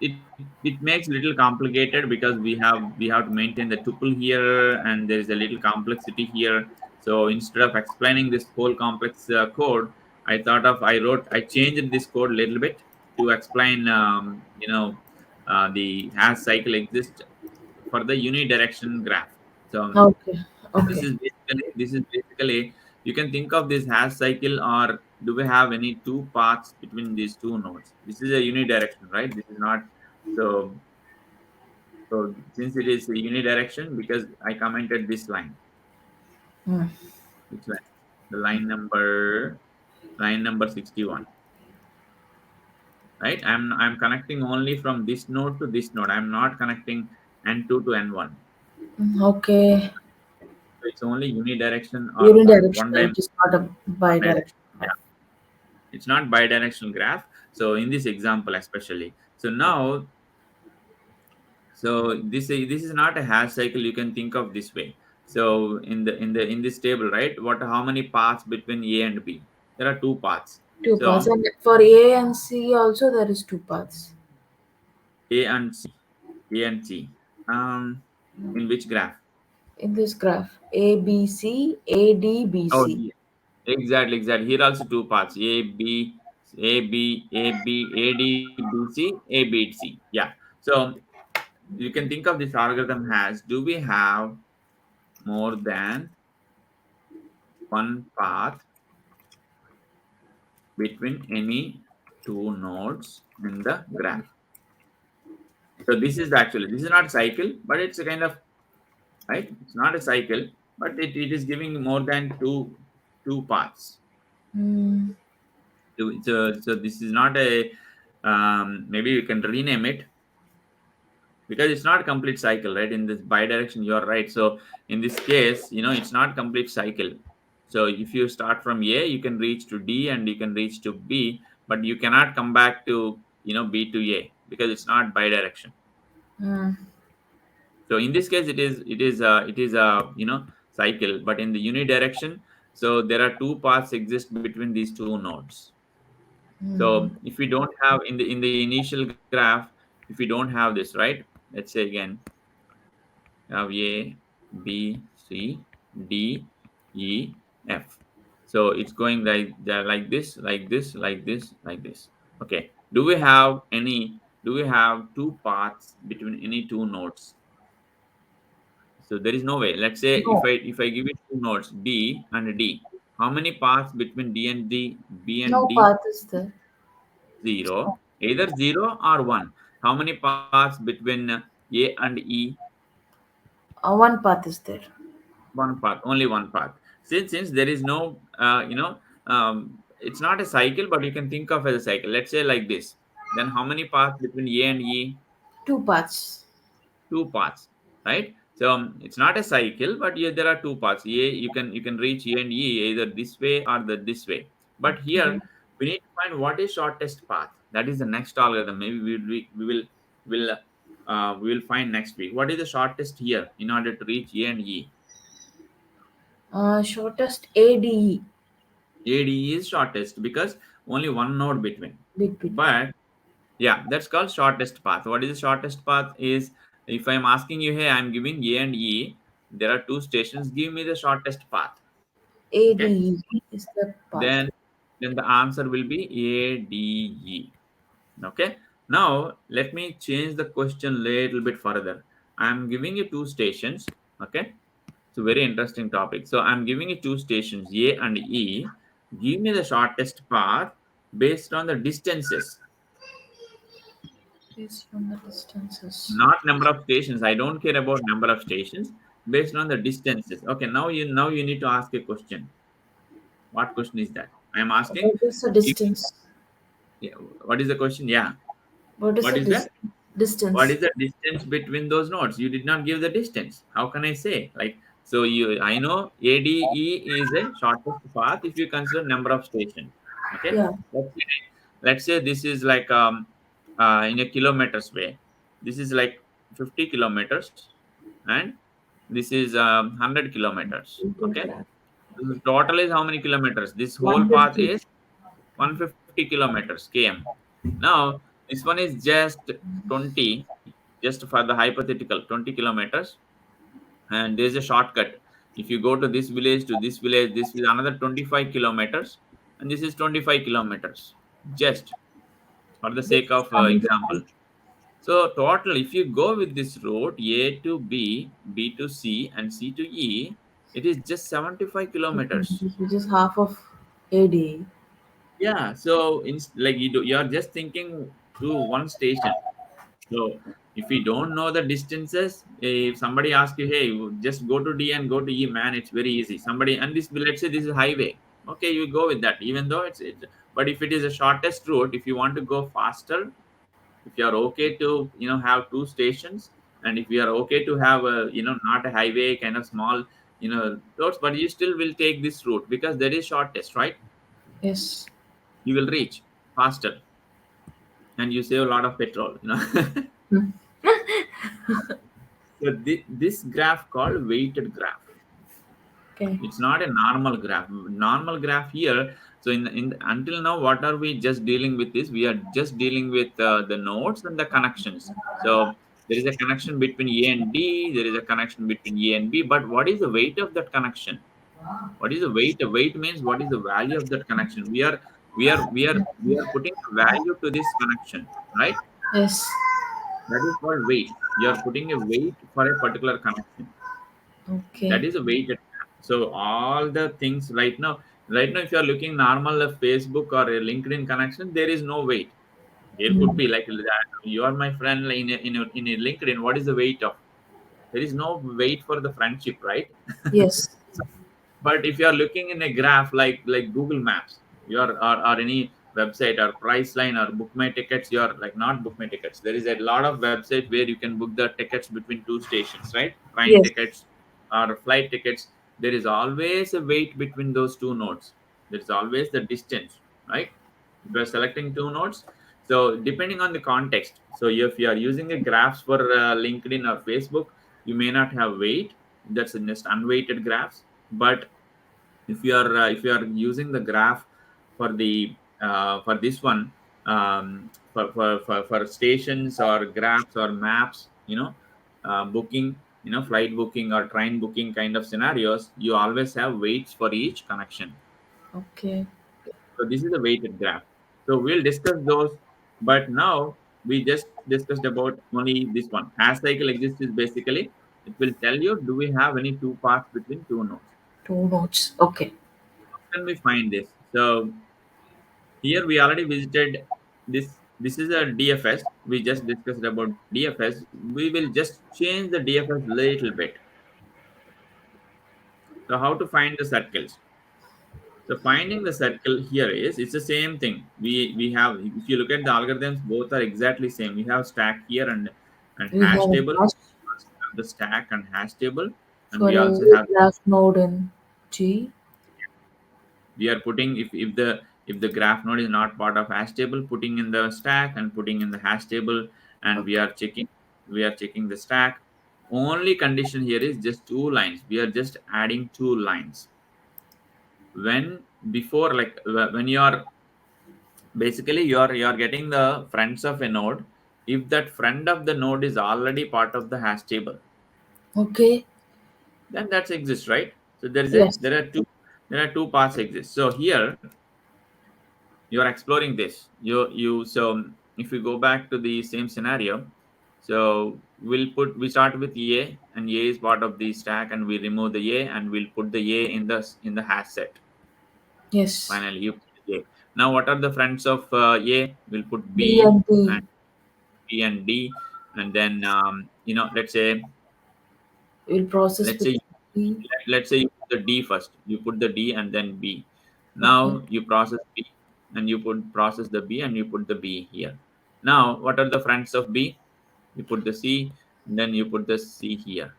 It makes little complicated because we have to maintain the tuple here and there is a little complexity here. So instead of explaining this whole complex code, I changed this code a little bit to explain the has cycle exist for the unidirection graph. So Okay. this Okay. is basically you can think of this hash cycle, or do we have any two paths between these two nodes? This is a unidirection, right? This is not so. So since it is a unidirection, because I commented this line, Hmm. which line? The line number 61, right? I'm connecting only from this node to this node. I'm not connecting n2 to n1. Okay. So it's only unidirection or one Unidirectional. dimension. It is not a Yeah, bidirectional. it's not bidirectional graph. So in this example especially, so now, so this is not a hash cycle. You can think of this way. So in this table, right, what how many paths between A and B? There are two paths. Two paths. So And for A and C also there is two paths. A and C, A and C. In which graph? In this graph. A B C, A D B Oh, C. yeah. Exactly. Here also two paths: A D B C, A B C. Yeah. So you can think of this algorithm as: do we have more than one path between any two nodes in the graph? So this is not cycle, but it's a kind of, right. It's not a cycle, but it is giving more than two paths. Hmm. So this is not a maybe you can rename it because it's not complete cycle, right? In this bidirection, you're right. So in this case, it's not complete cycle. So if you start from A, you can reach to D and you can reach to B, but you cannot come back to B to A because it's not bidirection. Hmm. So in this case, it is a cycle, but in the unidirection, so there are two paths exist between these two nodes. Hmm. So if we don't have in the initial graph, if we don't have this, right? Let's say again, have A, B, C, D, E, F. So it's going like this, like this, like this, like this. Okay. Do we have two paths between any two nodes? So there is no way. Let's say if No. I give you two nodes D and D, how many paths between D and D, B and No D? path is there. Zero. Either zero or one. How many paths between A and E? One path is there. One path, only one path. Since there is no, it's not a cycle, but you can think of as a cycle. Let's say like this. Then how many paths between A and E? Two paths. Two paths, right? So it's not a cycle, but yeah, there are two paths. You can reach A and E either this way or this way. But here Okay. we need to find what is shortest path. That is the next algorithm. Maybe we will find next week. What is the shortest here in order to reach A and E? Shortest ADE. ADE is shortest because only one node between. Big between. But yeah, that's called shortest path. What is the shortest path? Is if I'm asking you, hey, I'm giving A and E, there are two stations, give me the shortest path. Okay. ADE is the Then path. then the answer will be ADE. Okay. Now let me change the question little bit further. I'm giving you two stations. Okay. It's a very interesting topic. So I'm giving you two stations, A and E. Give me the shortest path based on the distances, Based on the distances. not number of stations. I don't care about number of stations, based on the distances. Okay, now you need to ask a question. What question is that? I'm asking. What is the If, distance? yeah, what is the question? Yeah. What is What the is that? What distance? is the distance between those nodes? You did not give the distance. How can I say? Like, so I know ADE is a shortest path if you consider number of stations. Okay. Yeah. Let's say, let's say this is like in a kilometers way. This is like 50 kilometers, and this is 100 kilometers. Google Okay. Graph. The total is how many kilometers? This whole path 150. is 150 kilometers km. Now this one is just 20, just for the hypothetical 20 kilometers, and there's a shortcut. If you go to this village to this village, this is another 25 kilometers, and this is 25 kilometers, just for the This sake is of example. 150. So total, if you go with this route A to B, B to C, and C to E, it is just 75 kilometers. Which is half of AD. Yeah, so like you are just thinking to one station. So if you don't know the distances, if somebody asks you, hey, just go to D and go to E, man, it's very easy. Somebody, and this, let's say this is highway. Okay, you go with that, even though it's but if it is a shortest route, if you want to go faster, if you are okay to, have two stations, and if you are okay to have a, not a highway kind of small, roads, but you still will take this route because that is shortest, right? Yes. You will reach faster and you save a lot of petrol. Hmm. So this graph called weighted graph. Okay. It's not a normal graph. Normal graph here. So until now, what are we just dealing with is we are just dealing with the nodes and the connections. So there is a connection between A and D. There is a connection between A and B. But what is the weight of that connection? What is the weight? The weight means what is the value of that connection? We are putting a value to this connection, right? Yes. That is called weight. You are putting a weight for a particular connection. That Okay. is a weighted graph. So all the things right now, if you are looking normal Facebook or a LinkedIn connection, there is no weight. There could Hmm. be like that. You are my friend in a LinkedIn. What is the weight of? There is no weight for the friendship, right? Yes. But if you are looking in a graph like Google Maps, or any website or Priceline or Book My Tickets, you are like not Book My Tickets. There is a lot of website where you can book the tickets between two stations, right? Train Yes. tickets or flight tickets. There is always a weight between those two nodes. There is always the distance, right? If you are selecting two nodes, so depending on the context. So if you are using a graphs for LinkedIn or Facebook, you may not have weight. That's just unweighted graphs. But if you are using the graph for this one, for stations or graphs or maps, booking, flight booking or train booking kind of scenarios, you always have weights for each connection. Okay. So this is a weighted graph. So we'll discuss those, but now we just discussed about only this one. Hash cycle exists is basically it will tell you, do we have any two paths between two nodes? Two notes. Okay. Can we find this? So here we already visited this. This is a DFS. We just discussed about DFS. We will just change the DFS little bit. So how to find the circles? So finding the circle here is it's the same thing. We have, if you look at the algorithms, both are exactly same. We have stack here and We hash have a table. hash The stack and hash table, and for we a also have, graph node in G. we are putting, if the graph node is not part of hash table, putting in the stack and putting in the hash table, and we Okay. are checking the stack. Only condition here is just two lines. We are just adding two lines. When before, like when you are basically you are getting the friends of a node, if that friend of the node is already part of the hash table, Okay. then that exists, right? So Yes. there are two paths exist. So here you are exploring this. You so if we go back to the same scenario, so we start with A, and A is part of the stack, and we remove the A, and we'll put the A in the hash set. Yes. Finally, you put A. Now, what are the friends of A? We'll put B B and and D. B and D, and then We'll process let's with say B. let's say you put the D first. You put the D and then B. Okay. Now you process B, and you put process the B, and you put the B here. Now, what are the friends of B? You put the C, and then you put the C here,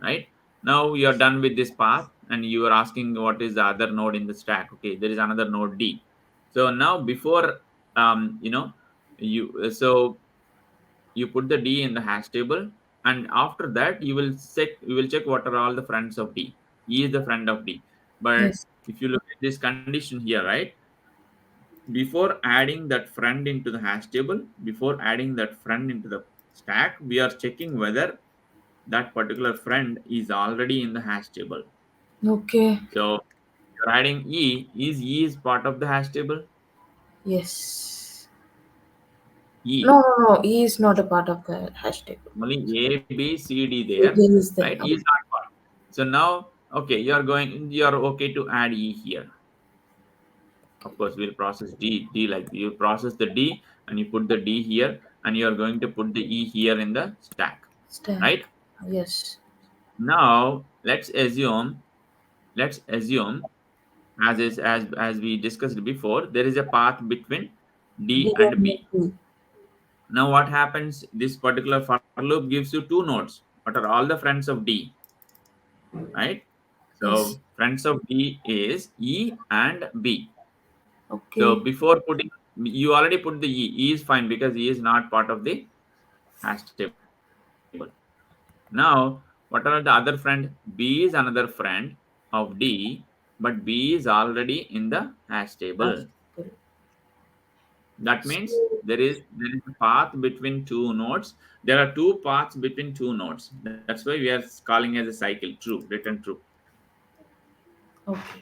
right? Now you are done with this path, and you are asking what is the other node in the stack. Okay, there is another node D. So now before so you put the D in the hash table, and after that you will check what are all the friends of D. E is the friend of D. But Yes. if you look at this condition here, right? Before adding that friend into the hash table, before adding that friend into the stack, we are checking whether that particular friend is already in the hash table. Okay. So you're adding E is part of the hash table. Yes. No, E, no, no. E is not a part of the hash table. only A, B, C, D there, It is right? there. E is Okay. not part. So now, okay, you're okay to add E here. Of course, we'll process D like you process the D, and you put the D here, and you're going to put the E here in the stack, Stack. right? Yes. Now let's assume as we discussed before, there is a path between D D and and B. B. Now what happens? This particular for loop gives you two nodes. What are all the friends of D, right? Yes. So friends of D is E and B. So Okay. before putting, you already put the E. E is fine because E is not part of the hash table. Now, what are the other friend? B is another friend of D, but B is already in the hash table. Hash table. That means So, there is a path between two nodes. There are two paths between two nodes. That's why we are calling as a cycle. True, written true. okay.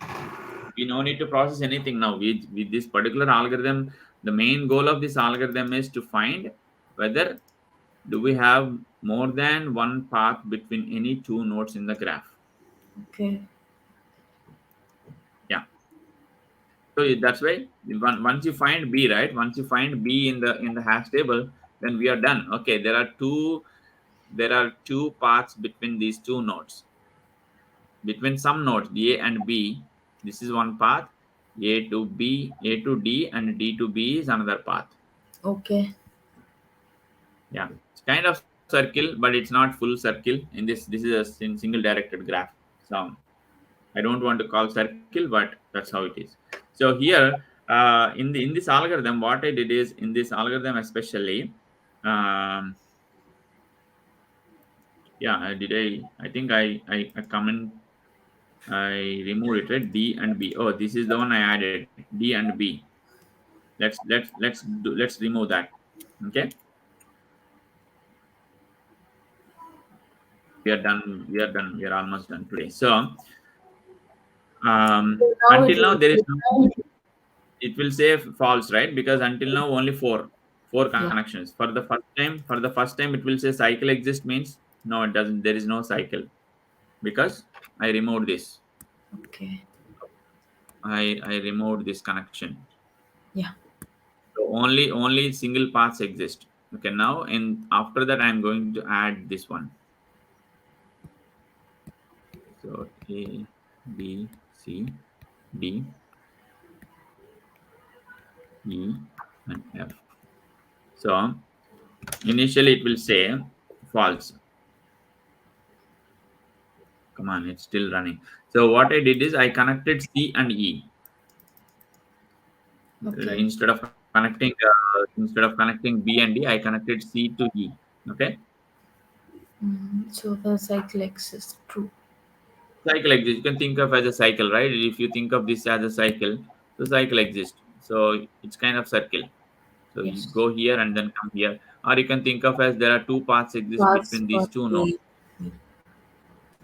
We no need to process anything now. With this particular algorithm, the main goal of this algorithm is to find whether do we have more than one path between any two nodes in the graph. Okay. Yeah. So that's why once you find B, right? Once you find B in the hash table, then we are done. Okay, there are two paths between these two nodes. Between some nodes A and B, this is one path. A to B, A to D, and D to B is another path. Okay. Yeah, it's kind of circle, but it's not full circle. In this is a single directed graph. So I don't want to call circle, but that's how it is. So here, in this algorithm, what I did is in this algorithm especially, um, yeah, I think I comment I removed it, right? D and B. Oh, this is the one I added. D and B. Let's remove that. Okay, we are done. We are done. We are almost done today. So So now it until now will there is no, return. it will say false, right? Because until now only four Yeah. connections. For the first time it will say cycle exist means no, it doesn't. There is no cycle because I removed this. Okay. I removed this connection. Yeah. So only single paths exist. Okay, now and after that I'm going to add this one. So A, B, C, D, E, and F. So initially it will say false. Come on, it's still running. So what I did is I connected C and E. Okay. Instead of connecting B and D, I connected C to E. Okay, So the cycle exists. True. cycle exists. You can think of as a cycle, right? If you think of this as a cycle, so cycle exists. So it's kind of circle. So you Yes. go here and then come here, or you can think of as there are two paths exist Parts between these for two nodes. A.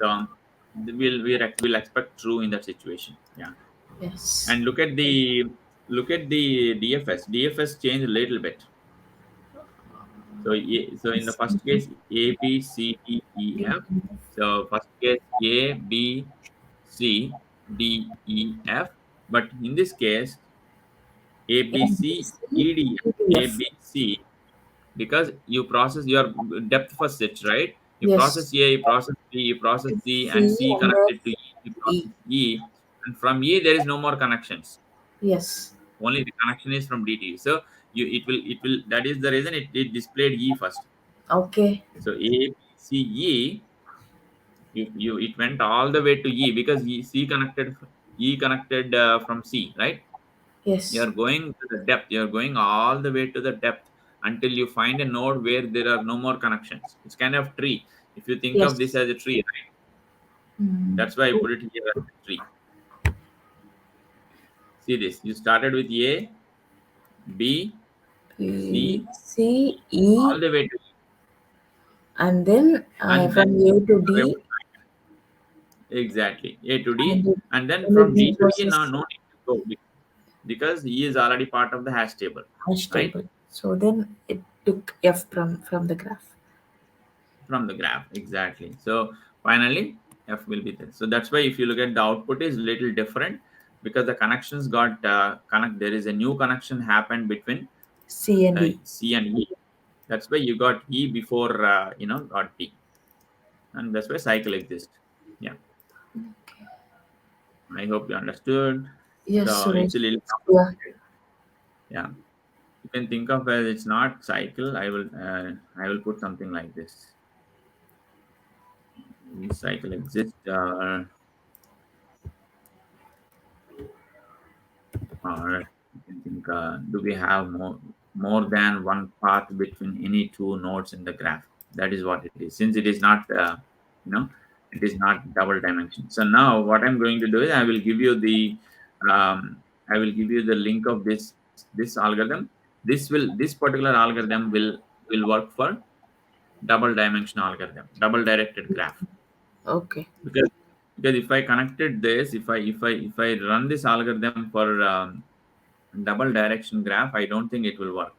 So we'll expect true in that situation. Yeah, Yes. and look at the look at the DFS. DFS changed a little bit. So in the first case, A, B, C, D, E, F. So first case A, B, C, D, E, F. But in this case, A, B, C, NBC, E, D, F. A, PDF. B, C, because you process your depth first set, right? You process Yes. A, you process B, you process C, and C C and then connected to E, you E. process E, and from E there is no more connections. Yes. Only the connection is from DT. So it will that is the reason it displayed E first. Okay. So A, B, C, E, you it went all the way to E because E connected from C, right? You Yes. are going to the depth. You are going all the way to the depth until you find a node where there are no more connections. It's kind of tree. If you think of this Yes. as a tree, right? Mm. That's why I put it here as a tree. See this. You started with A, B, B, C, E, C, E, all the way to E, and then and then from A to you are able D, exactly A to and D, it, and then and it from be D to E now processed no need to go because E is already part of the hash table, hash right? table. So then it took F from the graph. From the graph, exactly. So finally F will be there. So that's why if you look at the output is little different because the connections got connect. There is a new connection happened between C and E. C and E. That's why you got E before got D, and that's why cycle exists. Yeah, I hope you understood. Yes, So Suresh. it's a little Yeah. complicated. Yeah, you can think of as it's not cycle. I will put something like this. Cycle exists. Or you can think, do we have more than one path between any two nodes in the graph? That is what it is. Since it is not, you know, it is not double dimension. So now what I'm going to do is I will give you the link of this algorithm. This particular algorithm will work for double dimension algorithm, double directed graph. Okay. Because if I connected this, if I run this algorithm for double direction graph, I don't think it will work.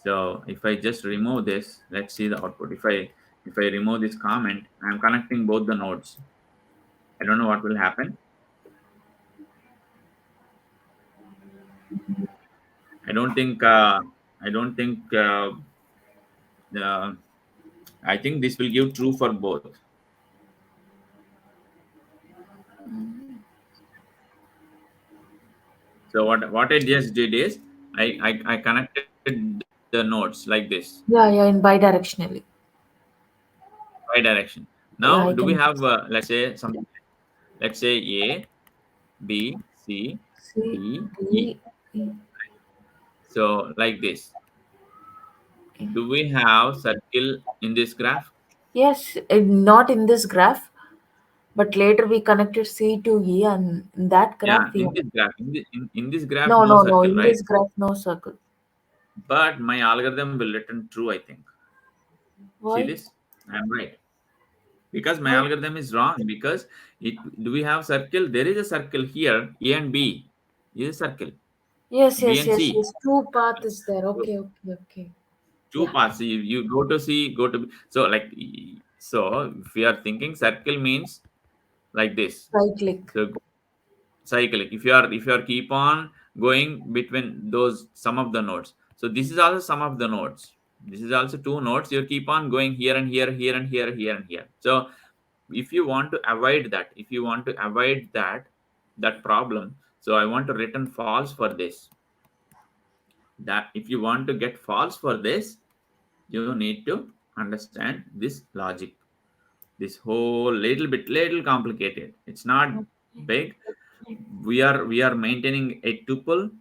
So if I just remove this, let's see the output. If I remove this comment, I'm connecting both the nodes. I don't know what will happen. I don't think I don't think uh, I think this will give true for both. So what I just did is I connected the nodes like this, Yeah, yeah, in bidirectionally. bidirection. Now Yeah, do I we can have let's say something, let's say A, B, C, see D, E. D. E. So like this. Do we have circle in this graph? Yes, not in this graph, but later we connected C to E, and in that graph Yeah, we in have. this graph, in this graph, No, no no, no. circle, In right? this graph, no circle. But my algorithm will return true, I think. See Why? this? I'm right. Because my Why? algorithm is wrong. Because it do we have circle? There is a circle here, A and B is a circle. Yes, B yes, and yes, C. yes. Two path is there. So Okay, okay, okay. two Yeah, paths. You go to C, go to B. So like so if we are thinking circle means like this. right click. So cyclic if you are keep on going between those some of the nodes, so this is also some of the nodes, this is also two nodes, you keep on going here and here, here and here, here and here. So if you want to avoid that, that problem, so I want to return false for this. That if you want to get false for this, you need to understand this logic. This whole little complicated, it's not Okay. big. We are maintaining a tuple.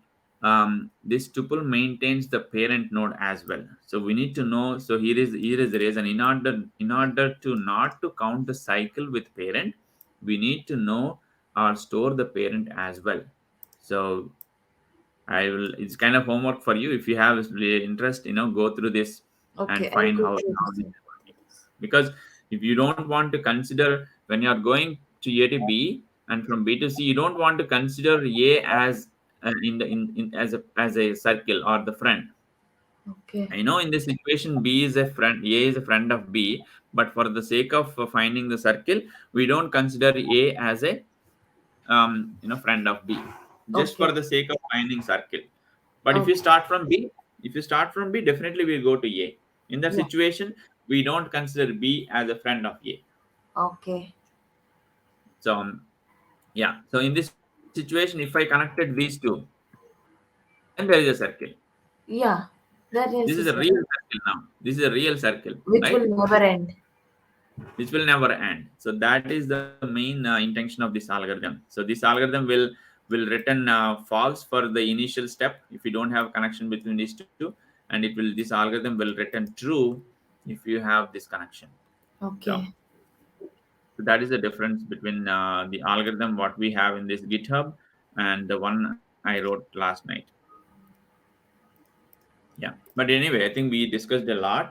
This tuple maintains the parent node as well, so we need to know. So here is the reason. In order to not to count the cycle with parent, we need to know or store the parent as well. So I will, it's kind of homework for you. If you have really interest, go through this and Okay, I'll find go how through this this. is working. Because if you don't want to consider when you are going to A to B and from B to C, you don't want to consider A as as a circle or the friend. Okay. I know in this situation B is a friend, A is a friend of B, but for the sake of finding the circle, we don't consider A as a friend of B, just for Okay. the sake of finding circle. But if you Okay. start from B, definitely we go to A. In that Yeah. situation, we don't consider B as a friend of A. Okay. So yeah. So in this situation, if I connected these two, then there is a circle. Yeah. That This is is a a real set circle now. This is a real circle, which right? will never end. Which will never end. So that is the main intention of this algorithm. So this algorithm will return false for the initial step if you don't have connection between these two, and this algorithm will return true if you have this connection. So, Okay. so that is the difference between the algorithm what we have in this GitHub and the one I wrote last night. Yeah, but anyway, I think we discussed a lot.